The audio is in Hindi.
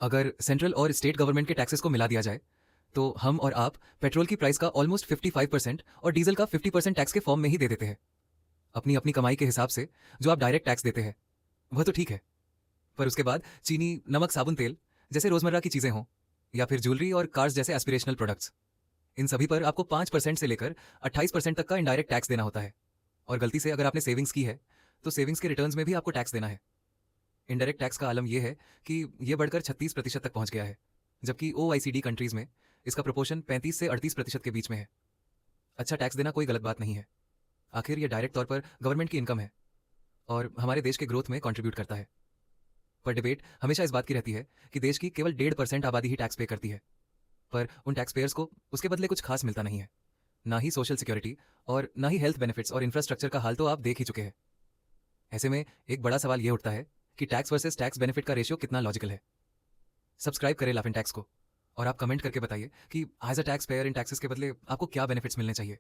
अगर सेंट्रल और स्टेट गवर्नमेंट के टैक्सेस को मिला दिया जाए तो हम और आप पेट्रोल की प्राइस का ऑलमोस्ट 55% और डीजल का 50% टैक्स के फॉर्म में ही दे देते हैं अपनी अपनी कमाई के हिसाब से। जो आप डायरेक्ट टैक्स देते हैं वह तो ठीक है, पर उसके बाद चीनी, नमक, साबुन तेल जैसे रोजमर्रा की चीजें हों या फिर ज्वेलरी और कार्स जैसे एस्पिरेशनल प्रोडक्ट्स, इन सभी पर आपको 5% से लेकर 28% तक का इनडायरेक्ट टैक्स देना होता है। और गलती से अगर आपने सेविंग्स की है तो सेविंग्स के रिटर्न्स में भी आपको टैक्स देना है। इनडायरेक्ट टैक्स का आलम यह है कि यह बढ़कर 36% तक पहुंच गया है, जबकि OECD कंट्रीज में इसका प्रोपोर्शन 35 से 38% के बीच में है। अच्छा टैक्स देना कोई गलत बात नहीं है, आखिर यह डायरेक्ट तौर पर गवर्नमेंट की इनकम है और हमारे देश के ग्रोथ में कंट्रीब्यूट करता है। पर डिबेट हमेशा इस बात की रहती है कि देश की केवल 1.5% आबादी ही टैक्स पे करती है, पर उन टैक्स पेयर्स को उसके बदले कुछ खास मिलता नहीं है, ना ही सोशल सिक्योरिटी और ना ही हेल्थ बेनिफिट्स और इंफ्रास्ट्रक्चर का हाल तो आप देख ही चुके हैं। ऐसे में एक बड़ा सवाल यह उठता है कि टैक्स वर्सेस टैक्स बेनिफिट का रेशियो कितना लॉजिकल है। सब्सक्राइब करें लाफिंग टैक्स को और आप कमेंट करके बताइए कि एज अ टैक्स पेयर इन टैक्सेस के बदले आपको क्या बेनिफिट्स मिलने चाहिए।